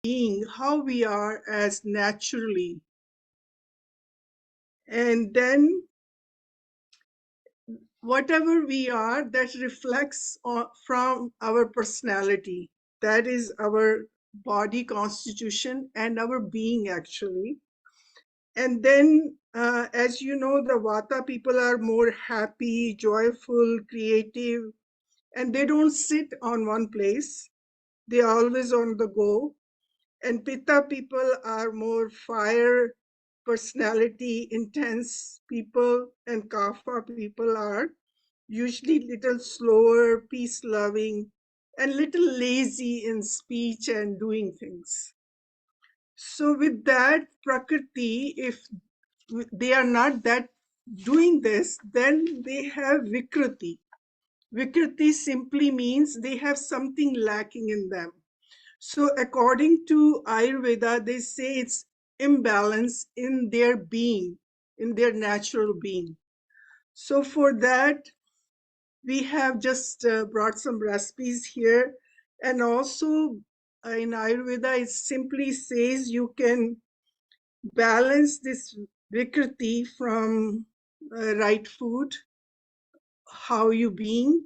being, how we are as naturally. And then whatever we are, that reflects from our personality. That is our body constitution and our being, actually. And then, as you know, the Vata people are more happy, joyful, creative, and they don't sit on one place. They are always on the go. And Pitta people are more fire, personality, intense people, and Kapha people are usually little slower, peace loving, and little lazy in speech and doing things. So with that Prakriti, if they are not that doing this, then they have Vikriti. Vikriti simply means they have something lacking in them. So according to Ayurveda, they say it's imbalance in their being, in their natural being. So for that, we have just brought some recipes here. And also in Ayurveda, it simply says you can balance this Vikriti from right food, how you being,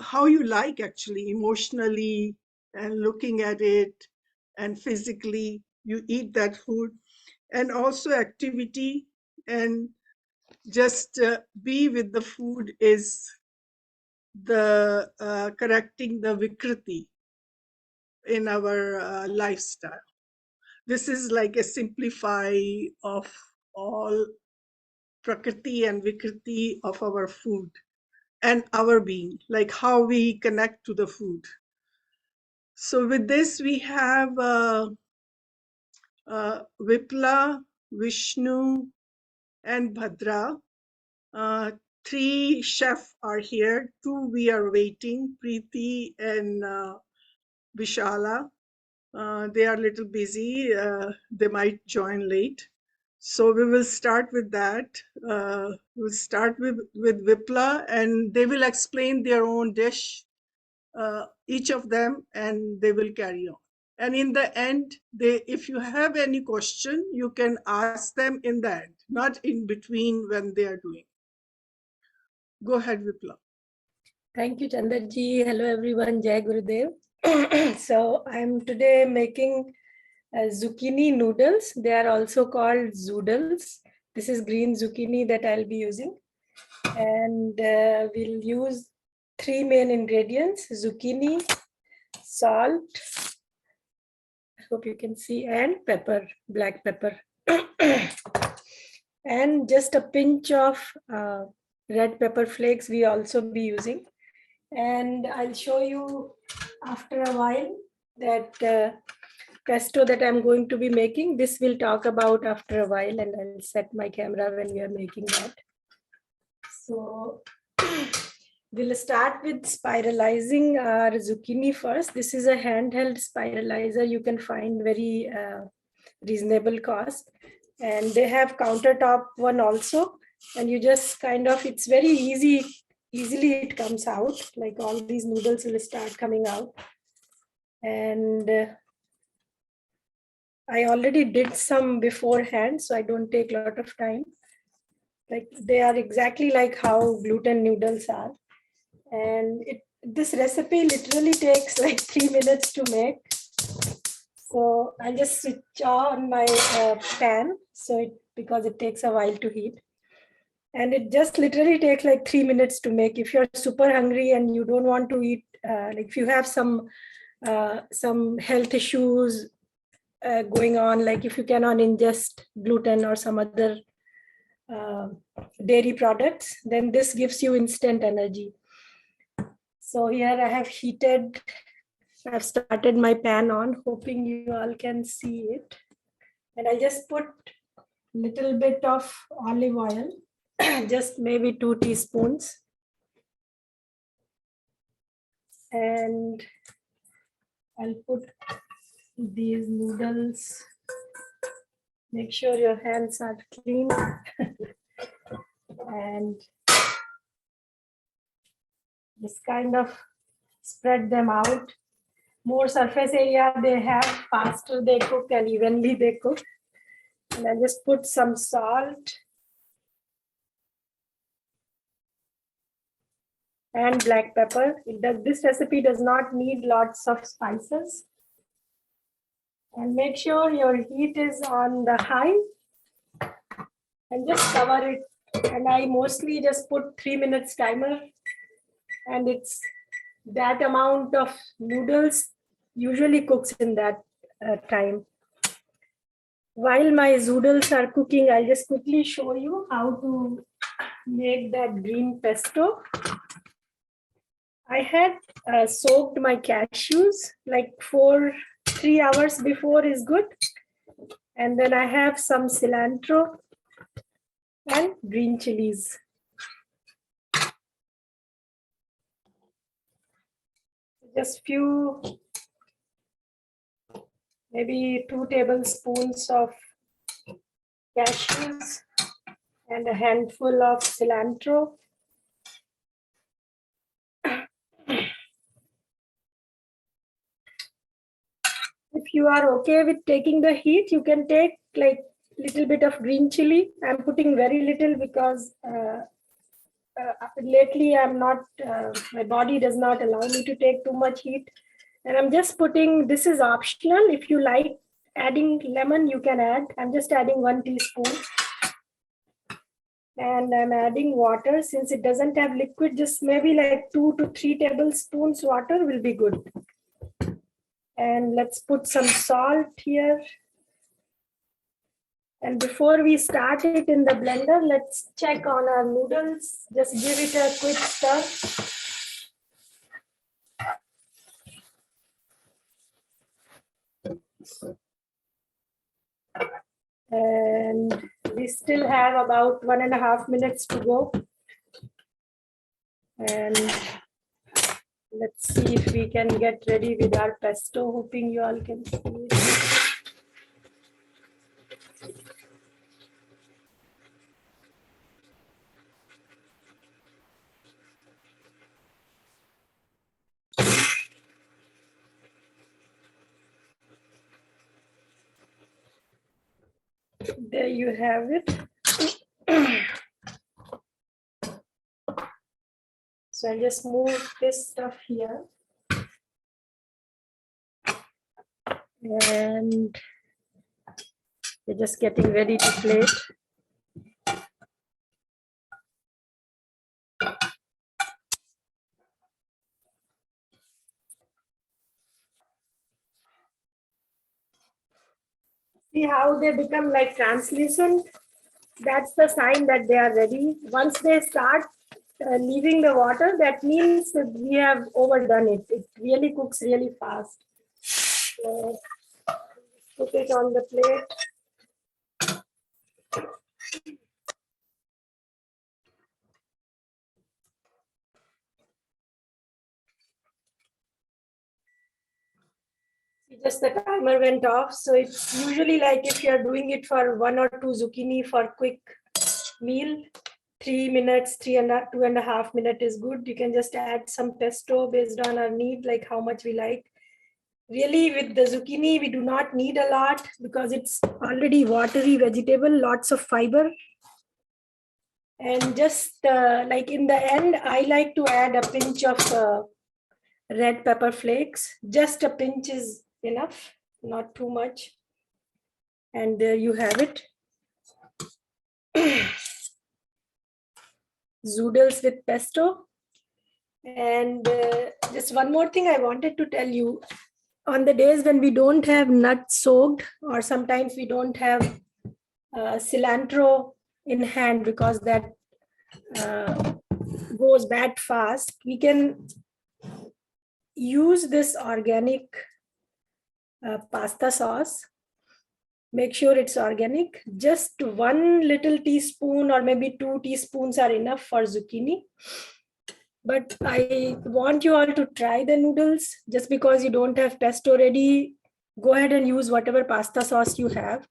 how you like actually, emotionally, and looking at it, and physically, you eat that food, and also activity, and just be with the food is the correcting the Vikriti in our lifestyle. This is like a simplify of all Prakriti and Vikriti of our food and our being, like how we connect to the food. So with this, we have Vipla, Vishnu, and Bhadra. Uh, three chefs are here. Two we are waiting, Preeti and Vishala. They are a little busy. They might join late. So we will start with that. We'll start with Vipla, and they will explain their own dish, each of them, and they will carry on. And in the end, if you have any question, you can ask them in the end, not in between when they are doing. Go ahead, Vipla. Thank you, Chandarji. Hello, everyone. Jai Gurudev. So I'm today making zucchini noodles. They are also called zoodles. This is green zucchini that I'll be using. And we'll use three main ingredients: zucchini, salt, I hope you can see, and pepper, black pepper. And just a pinch of red pepper flakes we also be using. And I'll show you after a while that pesto that I'm going to be making. This we'll talk about after a while, and I'll set my camera when we are making that. So we'll start with spiralizing our zucchini first. This is a handheld spiralizer you can find very reasonable cost. And they have countertop one also. And you just kind of, it's very easily it comes out. Like all these noodles will start coming out. And I already did some beforehand, so I don't take a lot of time. Like they are exactly like how gluten noodles are. And this recipe literally takes like 3 minutes to make. So I'll just switch on my pan because it takes a while to heat. And it just literally takes like 3 minutes to make. If you're super hungry and you don't want to eat, like if you have some health issues going on, like if you cannot ingest gluten or some other dairy products, then this gives you instant energy. So here I have I've started my pan on, hoping you all can see it. And I just put a little bit of olive oil, just maybe 2 teaspoons. And I'll put these noodles. Make sure your hands are clean. And just kind of spread them out more surface area they have, faster they cook and evenly they cook. And I just put some salt and black pepper. This recipe does not need lots of spices. And make sure your heat is on the high and just cover it. And I mostly just put 3 minutes timer, and it's that amount of noodles usually cooks in that time. While my zoodles are cooking, I'll just quickly show you how to make that green pesto. I had soaked my cashews like 3 hours before is good. And then I have some cilantro and green chilies. Just few, maybe 2 tablespoons of cashews and a handful of cilantro. If you are okay with taking the heat, you can take like little bit of green chili. I'm putting very little because lately I'm not, my body does not allow me to take too much heat. And I'm just putting, this is optional. If you like adding lemon, you can add. I'm just adding 1 teaspoon. And I'm adding water. Since it doesn't have liquid, just maybe like 2 to 3 tablespoons water will be good. And let's put some salt here. And before we start it in the blender, let's check on our noodles. Just give it a quick stir. And we still have about 1.5 minutes to go. And let's see if we can get ready with our pesto, hoping you all can see it. There you have it. So I'll just move this stuff here. And we're just getting ready to plate. See how they become like translucent? That's the sign that they are ready. Once they start leaving the water, that means that we have overdone it. It really cooks really fast. So put it on the plate. Just the timer went off. So it's usually like if you're doing it for 1 or 2 zucchini for quick meal, 3 minutes, 2.5 minutes is good. You can just add some pesto based on our need, like how much we like. Really with the zucchini, we do not need a lot because it's already watery vegetable, lots of fiber. And just like in the end, I like to add a pinch of red pepper flakes. Just a pinch is enough, not too much. And there you have it. Zoodles with pesto. And just one more thing I wanted to tell you. On the days when we don't have nuts soaked, or sometimes we don't have cilantro in hand because that goes bad fast, we can use this organic pasta sauce. Make sure it's organic. Just 1 little teaspoon or maybe 2 teaspoons are enough for zucchini. But I want you all to try the noodles. Just because you don't have pesto ready, go ahead and use whatever pasta sauce you have.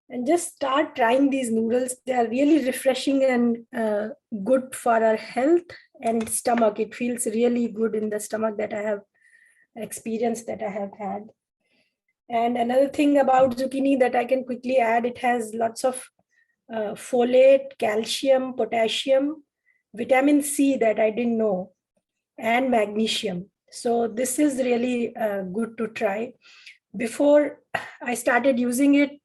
And just start trying these noodles. They are really refreshing and good for our health and stomach. It feels really good in the stomach that I have experience that I have had. And another thing about zucchini that I can quickly add, it has lots of folate, calcium, potassium, vitamin C that I didn't know, and magnesium. So this is really good to try. Before I started using it,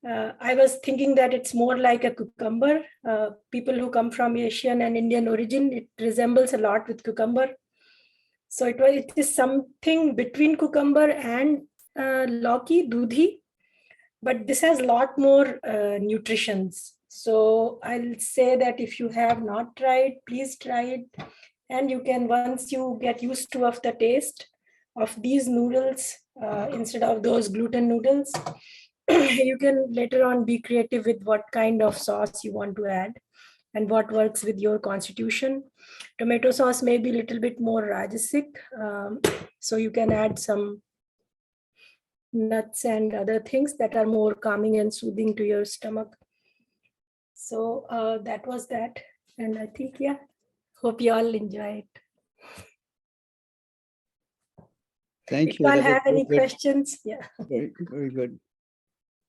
I was thinking that it's more like a cucumber. People who come from Asian and Indian origin, it resembles a lot with cucumber. So it is something between cucumber and lauki, dudhi, but this has a lot more nutritions. So I'll say that if you have not tried, please try it. And you can, once you get used to of the taste of these noodles, instead of those gluten noodles, you can later on be creative with what kind of sauce you want to add and what works with your constitution. Tomato sauce may be a little bit more rajasic, so you can add some nuts and other things that are more calming and soothing to your stomach. So that was that. And I think, yeah, hope you all enjoy it. Thank If you. you all That was have very any good. questions, yeah. Very, very good.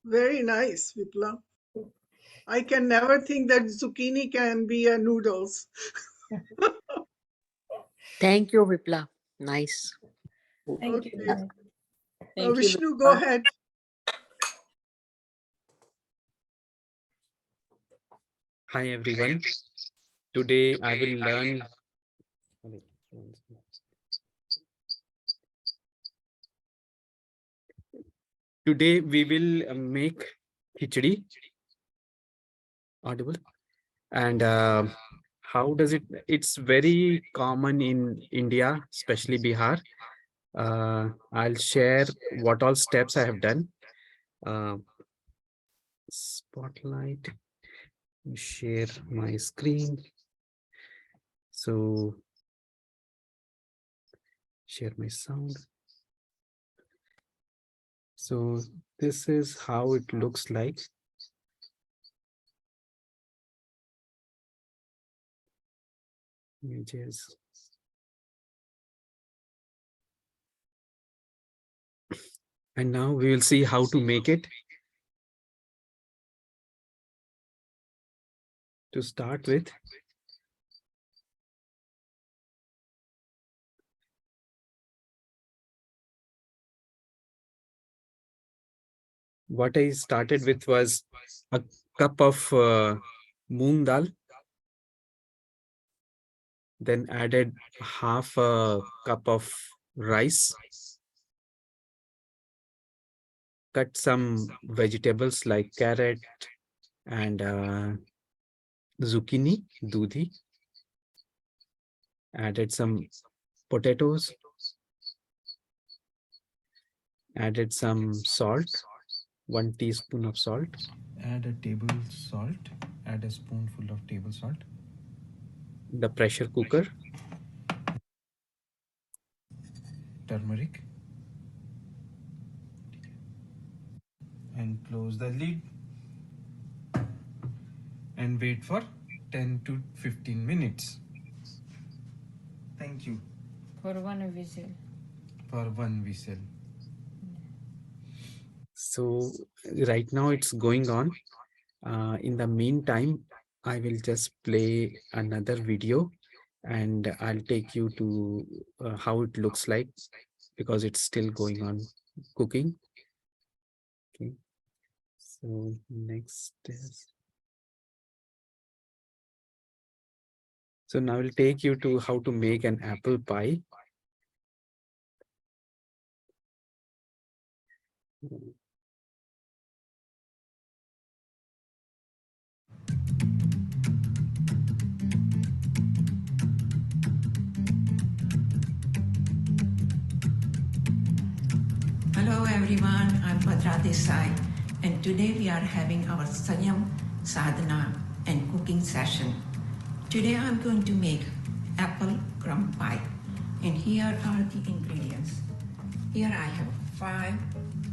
Very nice, Vipla. I can never think that zucchini can be a noodles. Thank you, Vipla. Nice. Thank you. Okay. Thank you, Vishnu, go Vipla. ahead. Hi everyone. Today I will learn. Today we will make khichdi. Audible. And how does it? It's very common in India, especially Bihar. I'll share what all steps I have done. Uh, Spotlight. Share my screen. So share my sound. So this is how it looks like. Images. And now we will see how to make it. To start with, what I started with was a cup of moong dal, then added half a cup of rice, cut some vegetables like carrot and zucchini, dudhi, added some potatoes, added some salt, 1 teaspoon of salt. Add a table salt. Add a spoonful of table salt. The pressure cooker. Turmeric. And close the lid. And wait for 10 to 15 minutes. Thank you. For one whistle. For one whistle. So right now it's going on. In the meantime, I will just play another video and I'll take you to how it looks like because it's still going on cooking. Okay. So next is. So now I'll take you to how to make an apple pie. Hello everyone, I'm Bhadra Desai, and today we are having our Sanyam, Sadhana and cooking session. Today I'm going to make apple crumb pie, and here are the ingredients. Here I have 5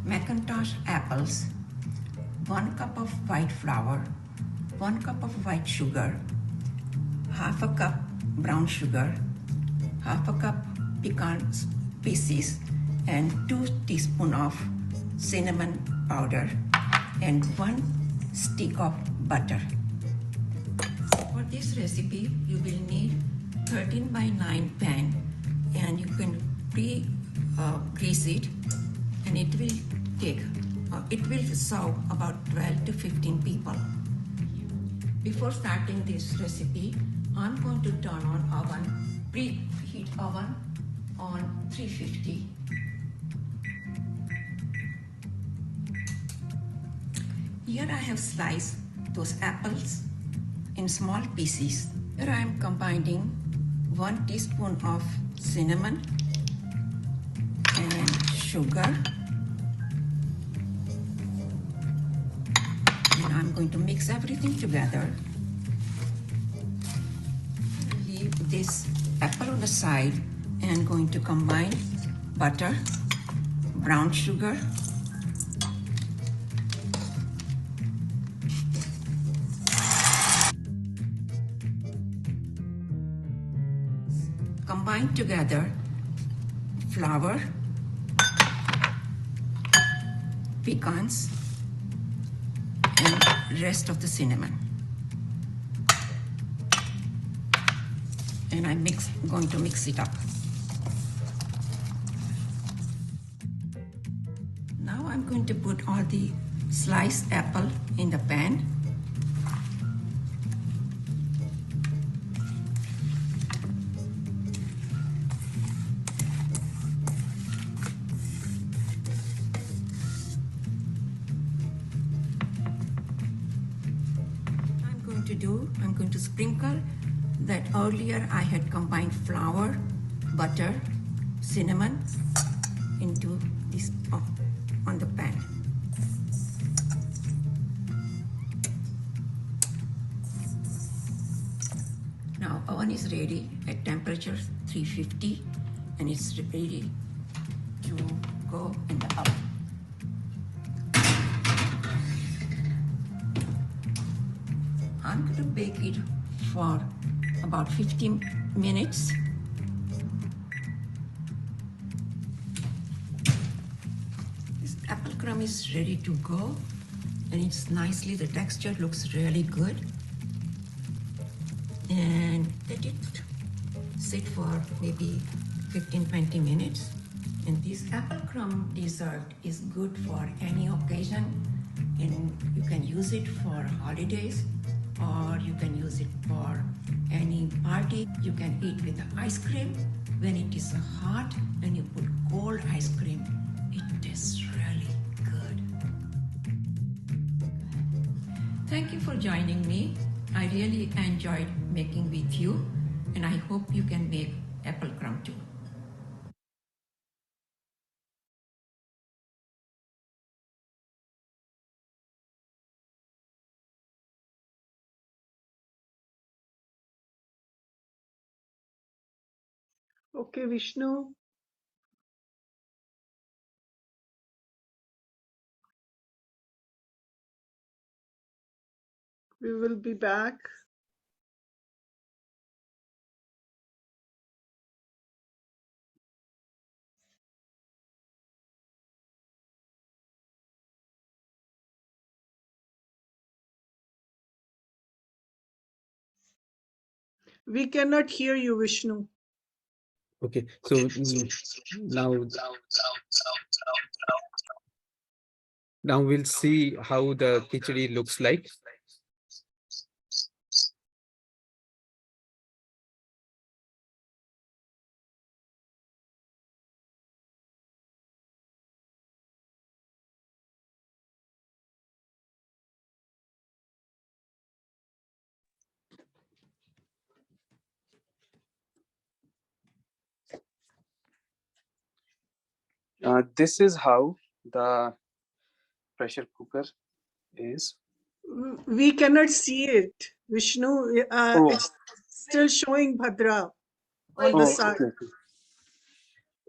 Macintosh apples, 1 cup of white flour, 1 cup of white sugar, half a cup brown sugar, half a cup pecan pieces and 2 teaspoons of cinnamon powder and 1 stick of butter. For this recipe, you will need 13 by 9 pan, and you can grease it, and it will serve about 12 to 15 people. Before starting this recipe, I'm going to turn on preheat oven on 350. Here I have sliced those apples in small pieces. Here I am combining 1 teaspoon of cinnamon and sugar. And I'm going to mix everything together. Leave this apple on the side and going to combine butter, brown sugar, combine together flour, pecans, and rest of the cinnamon. And I'm going to mix it up. Now I'm going to put all the sliced apple in the pan. I'm going to sprinkle that earlier I had combined flour, butter, cinnamon into this on the pan. Now oven is ready at temperature 350, and it's ready to go in the oven. I'm going to bake it for about 15 minutes. This apple crumb is ready to go, and it's nicely, the texture looks really good. And let it sit for maybe 15-20 minutes. And this apple crumb dessert is good for any occasion, and you can use it for holidays, or you can use it for any party. You can eat with ice cream. When it is hot and you put cold ice cream, it tastes really good. Thank you for joining me. I really enjoyed making with you, and I hope you can make apple crumb too. Okay, Vishnu. We will be back. We cannot hear you, Vishnu. Okay, so now we'll see how the khichdi looks like. This is how the pressure cooker is. We cannot see it, Vishnu. It's still showing Bhadra on the side. Okay.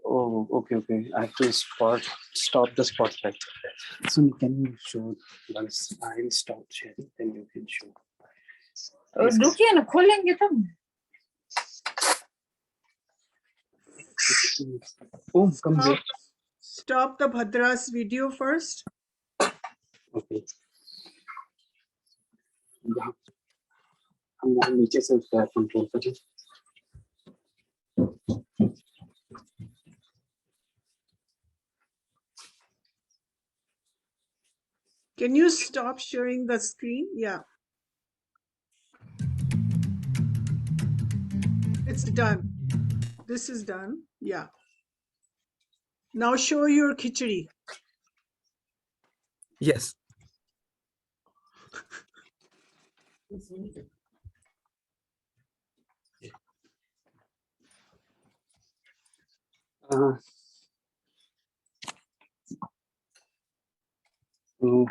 Oh, okay. I have to stop the spotlight. So can you show once I'll stop sharing, then you can show. रुकिए ना, खोलेंगे तब। Oh, come here. Stop the Bhadra's video first. Okay. हम यहाँ नीचे से उसका control करें. Can you stop sharing the screen? Yeah. It's done. This is done. Yeah. Now show your khichdi. Yes.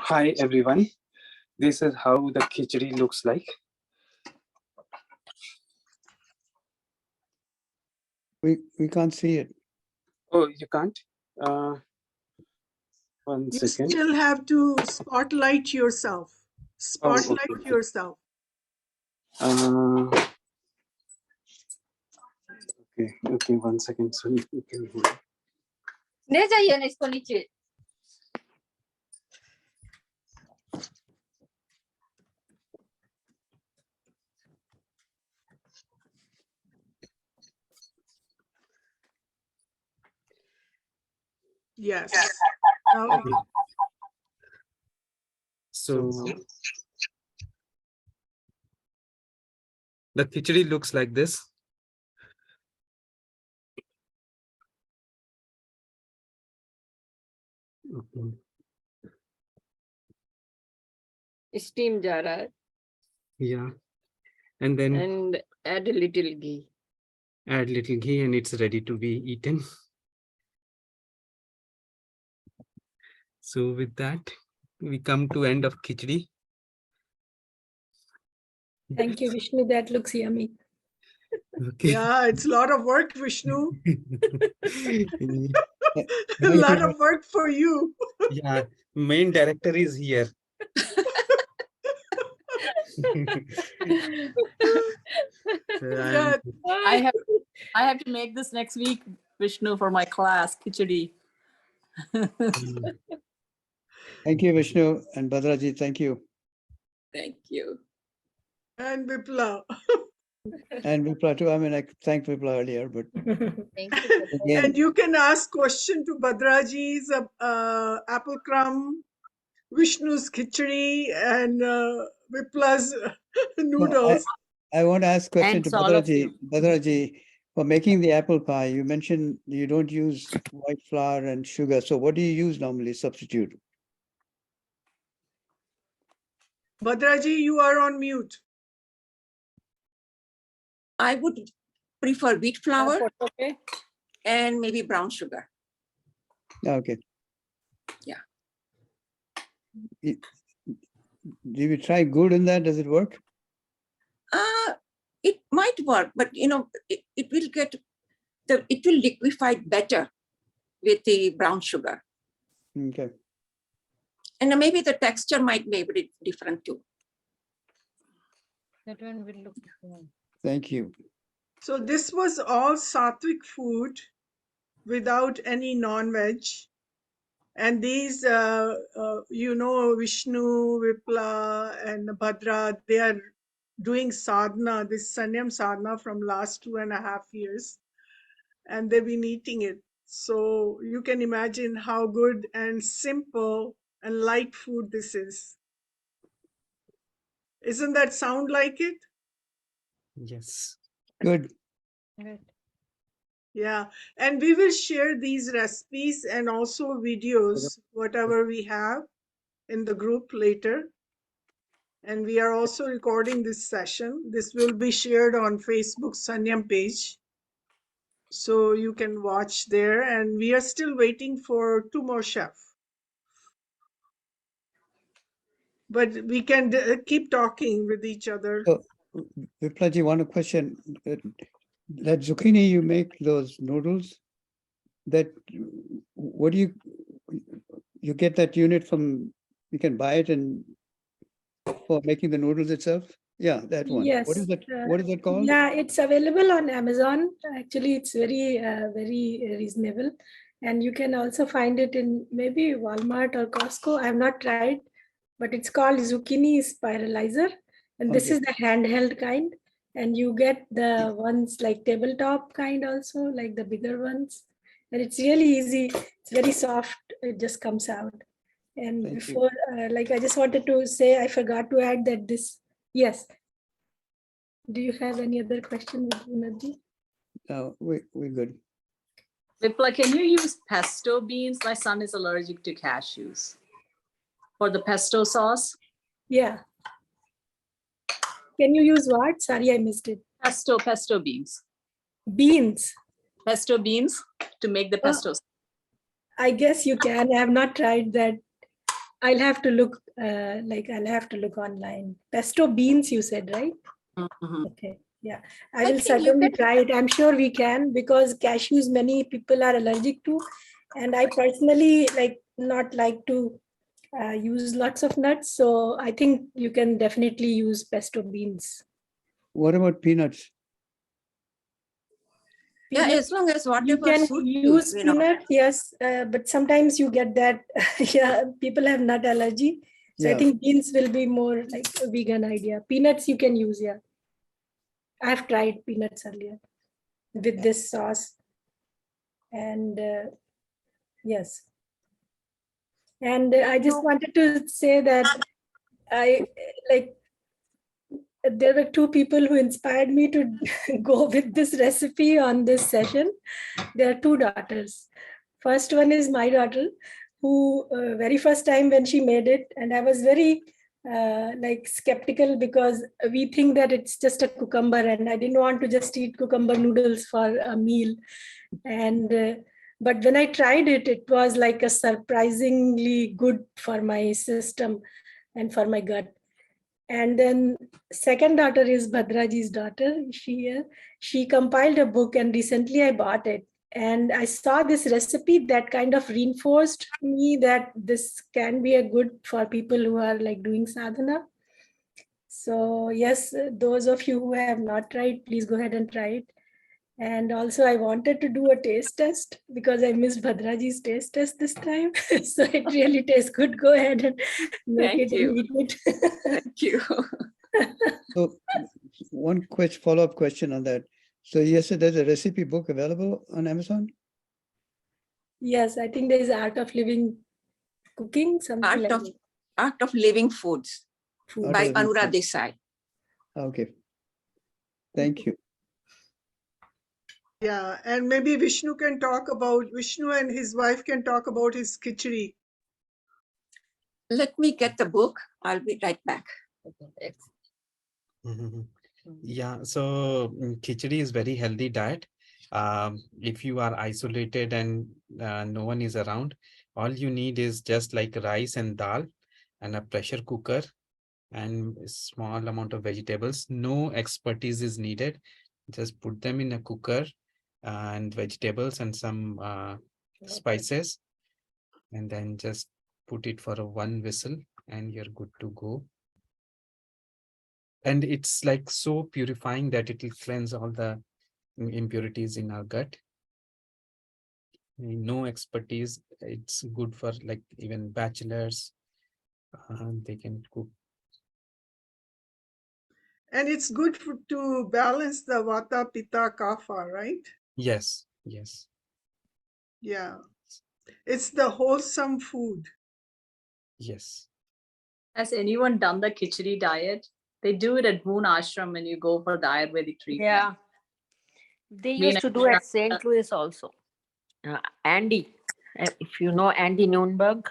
Hi everyone. This is how the khichdi looks like. We can't see it. Oh, you can't? One You second. still have to spotlight yourself. Spotlight okay. yourself. Okay, 1 second. So you can hold. ले जाइए ना इसको नीचे. Yes. Now, Okay. So the khichdi looks like this. Okay. Steam जा रहा है. Yeah. And then And add a little ghee. add little ghee and it's ready to be eaten. So with that, we come to end of khichdi. Thank you, Vishnu. That looks yummy. Okay. yeah, it's a lot of work, Vishnu. A Thank lot you. of work for you. Yeah, main director is here. Yeah, I have to make this next week, Vishnu, for my class, Khichidi. Thank you, Vishnu and Bhadraji. Thank you. Thank you. and Vipla. And Vipla too. I mean, I thanked Vipla earlier, but Thank you. again, And you can ask question to Bhadraji's apple crumb, Vishnu's khichdi, and Vipla's no, noodles. I want to ask a question Thanks, to all of Bhadraji. you. Bhadraji, for making the apple pie, you mentioned you don't use white flour and sugar. So what do you use normally, substitute? Bhadraji, you are on mute. I would prefer wheat flour Okay. and maybe brown sugar. Okay. Yeah. Do you try good in that? Does it work? It might work, but it will it will liquefy better with the brown sugar. Okay. And maybe the texture might be a bit different too. That one will look good. Thank you. So this was all sattvic food without any non-veg. And these, Vishnu, Vipla, and Bhadra, they are doing sadhana, this Sanyam sadhana from last 2.5 years. And they've been eating it. So you can imagine how good and simple and light food this is. Isn't that sound like it? Yes. Good. Good. Yeah, and we will share these recipes and also videos, whatever we have in the group later. And we are also recording this session. This will be shared on Facebook Sanyam page. So you can watch there. And we are still waiting for 2 more chefs. But we can keep talking with each other. So, Viplaji, one question. That zucchini you make, those noodles, that what do you get that unit from, you can buy it and for making the noodles itself? Yeah, that one. Yes. What is that? What is that called? Yeah, it's available on Amazon. Actually, it's very, very reasonable. And you can also find it in maybe Walmart or Costco. I have not tried, but it's called Zucchini Spiralizer. And this Okay. is the handheld kind. And you get the ones like tabletop kind also, like the bigger ones. And it's really easy. It's very soft. It just comes out. And Thank you. before, like I just wanted to say, I forgot to add that this, yes. Do you have any other question, Vinaji? No, we're good. Vipla, can you use pesto beans? My son is allergic to cashews. For the pesto sauce? Yeah. Can you use what? Sorry, I missed it. Pesto beans. Beans. Pesto beans to make the pesto. I guess you can. I have not tried that. I'll have to look, I'll have to look online. Pesto beans, you said, right? Mhm. Okay. Yeah. I I will think you certainly can- try it. I'm sure we can because cashews, many people are allergic to. And I personally not like to use lots of nuts. So I think you can definitely use pesto beans. What about peanuts? Yeah, Peanut- as long as you whatever can suits use you, you know. peanut, yes, but sometimes you get that, yeah, people have nut allergy. So I Yeah. think beans will be more like a vegan idea. Peanuts you can use, yeah. I've tried peanuts earlier with this sauce. And yes. And I just wanted to say that I there were two people who inspired me to go with this recipe on this session. There are two daughters. First one is my daughter, who very first time when she made it, and I was very skeptical because we think that it's just a cucumber, and I didn't want to just eat cucumber noodles for a meal. And but when I tried it, it was like a surprisingly good for my system and for my gut. And then second daughter is Bhadraji's daughter. She compiled a book and recently I bought it. And I saw this recipe that kind of reinforced me that this can be a good for people who are like doing sadhana. So yes, those of you who have not tried, please go ahead and try it. And also I wanted to do a taste test because I missed Bhadraji's taste test this time. So it really tastes good. Go ahead and make Thank it and you. eat it. Thank you. So one follow-up question on that. So yes, there's a recipe book available on Amazon? Yes, I think there is Art of Living Cooking, something Art like of that. Art of Living Foods Food. by Art of Living Anura Food. Desai. Okay. Thank you. Yeah, and maybe Vishnu and his wife can talk about his khichdi. Let me get the book. I'll be right back. Mhm. Yeah, so khichdi is very healthy diet. If you are isolated and no one is around, all you need is just like rice and dal and a pressure cooker and a small amount of vegetables. No expertise is needed. Just put them in a cooker and vegetables and some spices, and then just put it for a one whistle and you're good to go. And it's like so purifying that it will cleanse all the impurities in our gut. No expertise. It's good for like even bachelors. They can cook. And it's good to balance the vata, pitta, kapha, right? Yes, yes. Yeah. It's the wholesome food. Yes. Has anyone done the Khichdi diet? They do it at Moon Ashram when you go for the Ayurvedic treatment. Yeah. They Mean used to do at St. Louis also. Andy, if you know Andy Nunberg,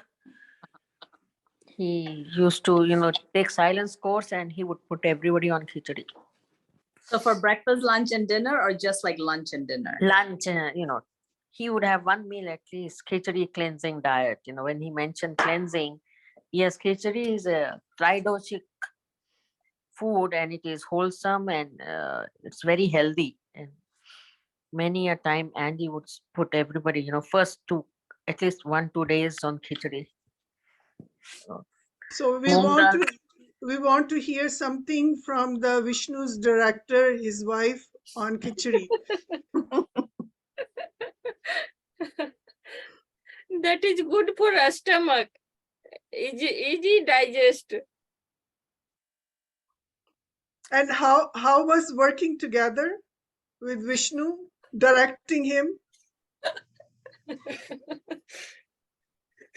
he used to, take silence course and he would put everybody on khichdi. So for breakfast, lunch, and dinner, or just like lunch and dinner? Lunch, he would have one meal at least, khichdi cleansing diet. When he mentioned cleansing, yes, khichdi is a tridoshic food and it is wholesome and it's very healthy. And many a time Andy would put everybody, first at least 1-2 days on khichdi. So Moong dal. we want to hear something from the Vishnu's director, his wife, on Khichidi. That is good for our stomach. Easy digest. And how was working together with Vishnu, directing him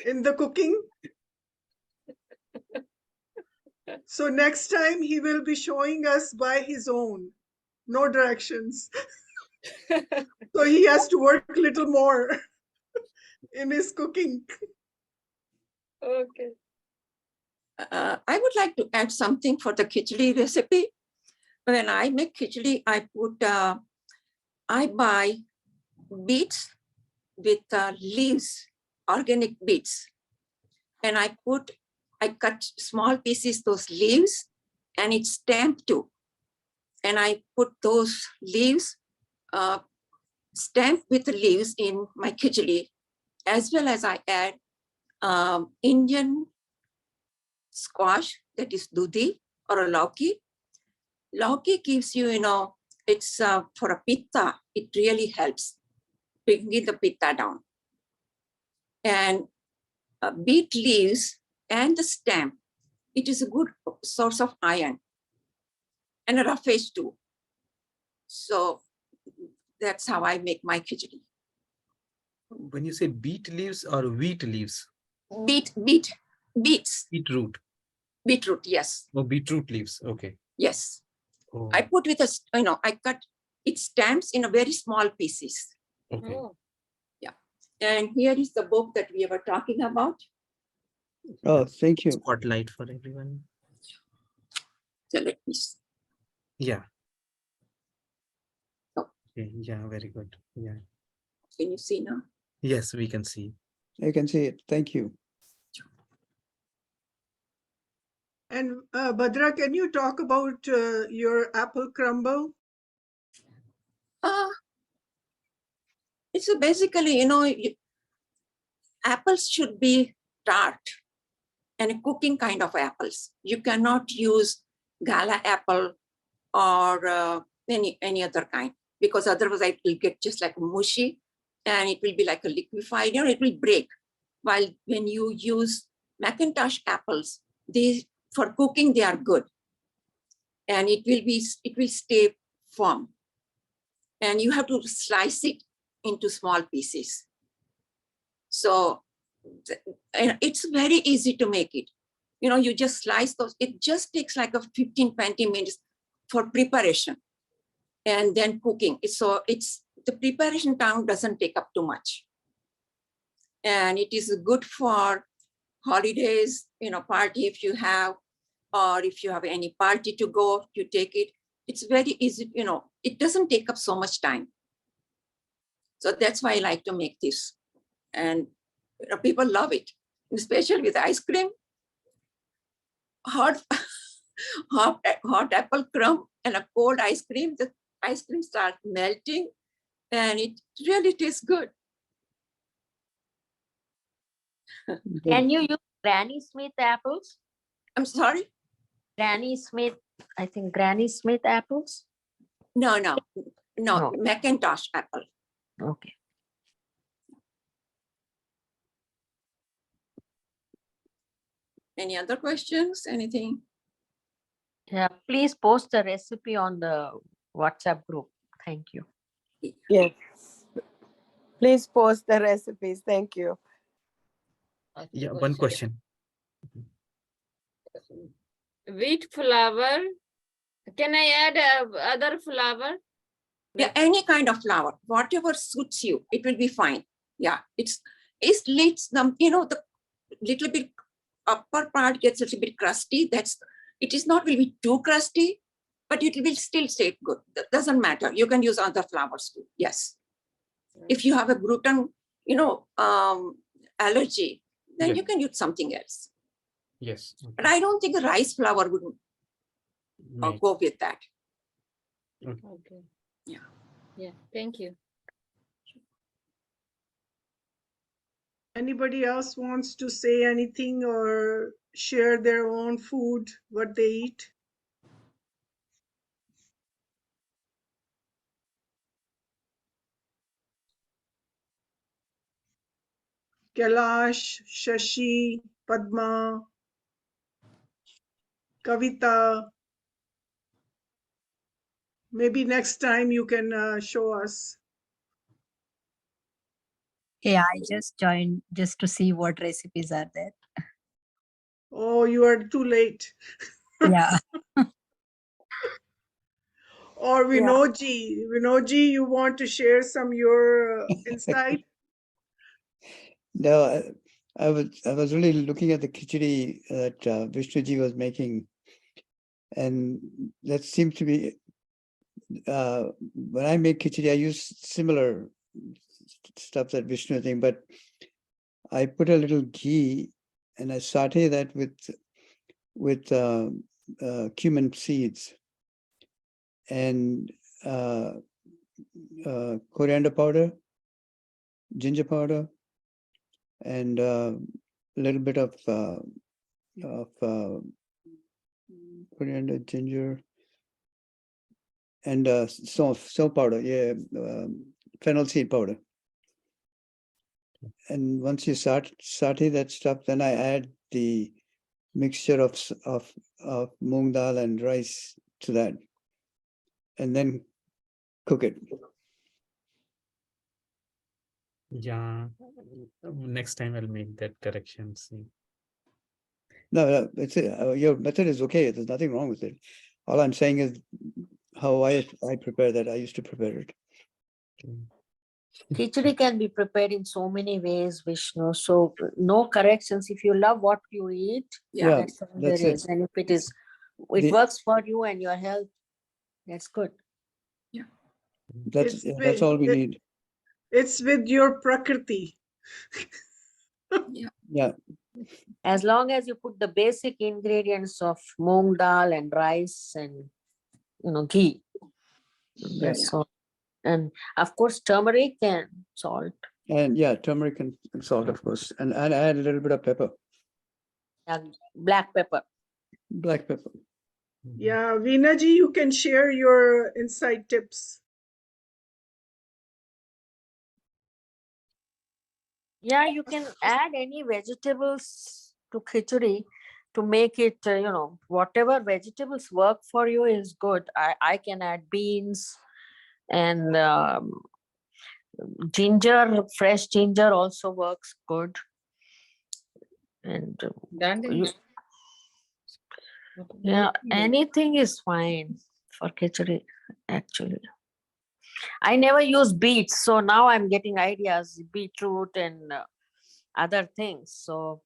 in the cooking? So next time he will be showing us by his own, no directions. So he has to work a little more in his cooking. Okay. I would like to add something for the khichdi recipe. When I make khichdi, I buy beets with leaves, organic beets. And I cut small pieces, those leaves, and it's stamped too. And I put those leaves, stamped with the leaves in my khichdi, as well as I add Indian squash, that is dudhi or a lauki. Lauki gives you, it's for a pitta, it really helps bringing the pitta down. And beet leaves and the stem, it is a good source of iron and a roughage too. So that's how I make my khichdi. When you say beet leaves or wheat leaves? Beets. Beetroot. Beetroot, yes. Oh, beetroot leaves. Okay. Yes. Oh, I put with I cut it stamps in a very small pieces. okay. Oh, Yeah. And here is the book that we were talking about. Oh, thank you. Spotlight for everyone. So let me, Yeah. Oh. Okay. Yeah, very good. Yeah. can you see now? Yes, we can see. I can see it. Thank you. And Bhadra, can you talk about your apple crumble? It's basically, apples should be tart and cooking kind of apples. You cannot use gala apple or any other kind, because otherwise it will get just like mushy and it will be like a liquefied, it will break. While when you use Macintosh apples, for cooking they are good, and it will stay firm. And you have to slice it into small pieces. So it's very easy to make it. You just slice those. It just takes like a 15-20 minutes for preparation and then cooking. So the preparation time doesn't take up too much. And it is good for holidays, party if you have, or if you have any party to go, you take it. It's very easy, it doesn't take up so much time. So that's why I like to make this. And people love it, especially with ice cream. Hot apple crumb and a cold ice cream, the ice cream starts melting and it really tastes good. Can you use Granny Smith apples? I'm sorry? Granny Smith, I think Granny Smith apples? No, No. Macintosh apple. Okay. Any other questions? Anything? Yeah, please post the recipe on the WhatsApp group. Thank you. Yes. Please post the recipes. Thank you. Yeah, one question. wheat flour. Can I add other flour? Yeah, any kind of flour, whatever suits you, it will be fine. Yeah, it leads them, the little bit upper part gets a little bit crusty. It is not will be too crusty, but it will still stay good. That doesn't matter. You can use other flours too. Yes. If you have a gluten, allergy, then you can use something else. Yes. Okay. But I don't think rice flour would go with that. Okay. Yeah. Yeah. Thank you. Anybody else wants to say anything or share their own food, what they eat? Kailash, Shashi, Padma, Kavita. Maybe next time you can show us. Yeah, I just joined just to see what recipes are there. Oh, you are too late. Yeah. Or Yeah. Vinodji, you want to share some your insight? No, I was really looking at the khichdi that Vishnuji was making, and that seems to be when I make khichdi, I use similar stuff that Vishnu is doing, but I put a little ghee and I saute that with cumin seeds and coriander powder, ginger powder, and a little bit of coriander, ginger, and salt powder, fennel seed powder. And once you saute that stuff, then I add the mixture of moong dal and rice to that, and then cook it. Yeah, next time I'll make that correction. See. No, it's your method is okay. There's nothing wrong with it. All I'm saying is how I prepare that. I used to prepare it. Khichdi can be prepared in so many ways, Vishnu. So no corrections. If you love what you eat, Yeah, that's all that's there it. is. And if it works for you and your health, that's good. Yeah. That's all we need. It's with your prakriti. Yeah. As long as you put the basic ingredients of moong dal and rice and ghee, that's all. And of course, turmeric and salt. And turmeric and salt, of course, and add a little bit of pepper. And black pepper. Black pepper. Yeah, Veena-ji, you can share your insight tips. Yeah, you can add any vegetables to khichdi to make it, whatever vegetables work for you is good. I can add beans and ginger, fresh ginger also works good. And anything is fine for khichdi, actually. I never use beets, so now I'm getting ideas, beetroot and other things. So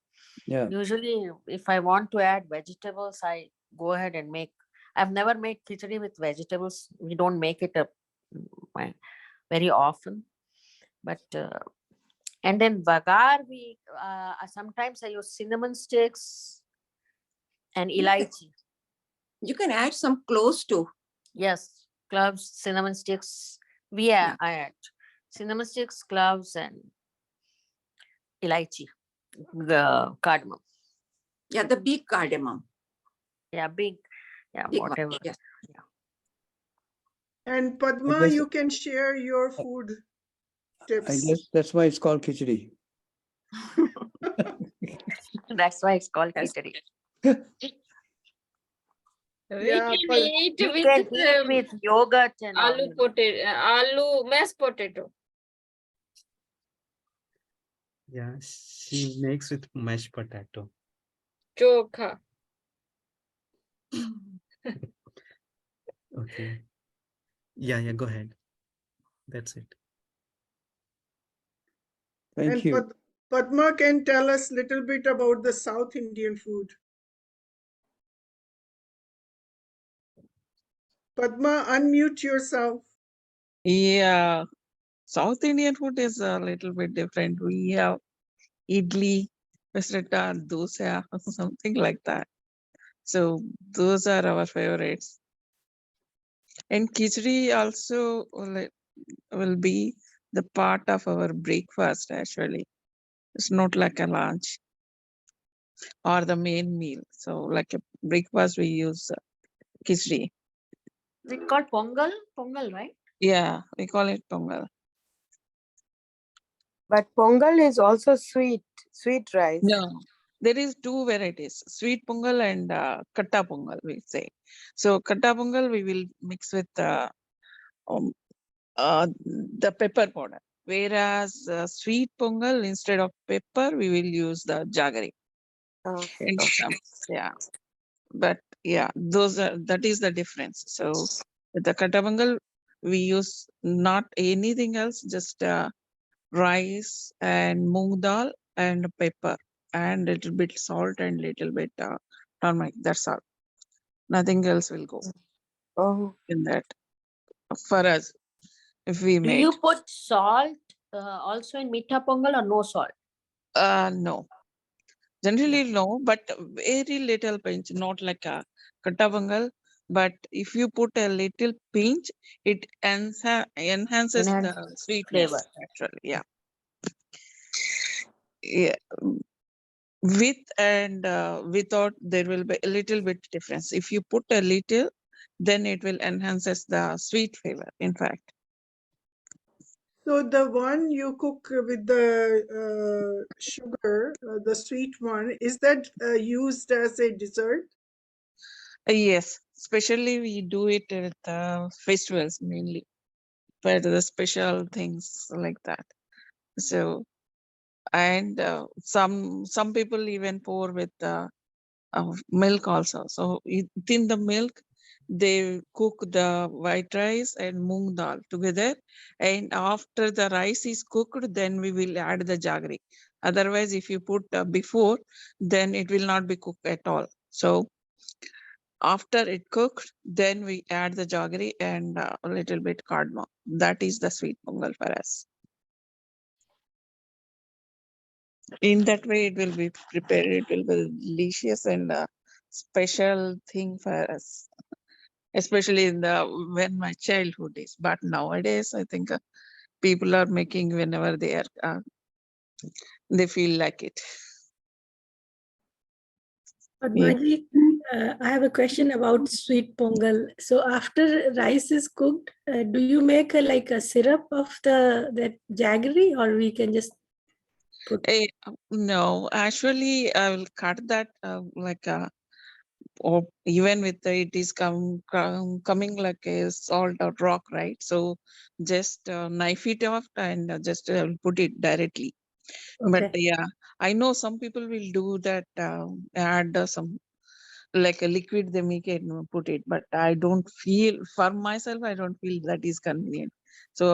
usually if I want to add vegetables, I go ahead and make. I've never made khichdi with vegetables. We don't make it very often. But and then bagar, we sometimes I use cinnamon sticks and elaichi. You can add some cloves too. Yes, cloves, cinnamon sticks. I add cinnamon sticks, cloves, and elaichi, the cardamom. Yeah, the big cardamom. Yeah, big whatever. One, yes. And Padma, you can share your food tips. I guess that's why it's called khichdi. That's why it's called khichdi. We can eat with yogurt and aloo mashed potato. Yeah, she makes with mashed potato. Chokha. Okay. Yeah, go ahead. That's it. Thank you. Padma can tell us a little bit about the South Indian food. Padma, unmute yourself. Yeah, South Indian food is a little bit different. We have idli, pesrata, dosa, something like that. So those are our favorites. And khichdi also will be the part of our breakfast, actually. It's not like a lunch or the main meal. So like a breakfast, we use khichdi. It's called pongal, pongal, right? Yeah, we call it pongal. But pongal is also sweet rice. No, there is two varieties, sweet pongal and katta pongal, we say. So katta pongal, we will mix with um, the pepper powder. Whereas sweet pongal, instead of pepper, we will use the jaggery. Okay. In some, yeah. But yeah, that is the difference. So with the katta pongal, we use not anything else, just rice and moong dal and pepper and little bit salt and little bit turmeric. That's all. Nothing else will go Oh, in that for us if we Do made. you put salt also in Meetha Pongal or no salt? No, generally no, but very little pinch, not like a katta pongal. But if you put a little pinch, it enhances the Enhanced sweetness. flavor. Actually, yeah, yeah. With and without, there will be a little bit difference. If you put a little, then it will enhances the sweet flavor. In fact, So the one you cook with the sugar, the sweet one, is that used as a dessert? yes, especially we do it at festivals mainly for the special things like that. So and some people even pour with milk also. So within the milk, they cook the white rice and moong dal together. And after the rice is cooked, then we will add the jaggery. Otherwise, if you put before, then it will not be cooked at all. So after it cooked, then we add the jaggery and a little bit cardamom. That is the sweet pongal for us. In that way, it will be prepared. It will be delicious and special thing for us, especially in the when my childhood is. But nowadays, I think people are making whenever they are they feel like it. Yeah. Padmaji, I have a question about sweet pongal. So after rice is cooked, do you make like a syrup of that jaggery, or we can just put? No, actually, I will cut that like or even with it is coming like a salt or rock, right? So just knife it off and just put it directly. But Okay. yeah, I know some people will do that, add some like a liquid they make it and put it, but I don't feel, for myself, I don't feel that is convenient. So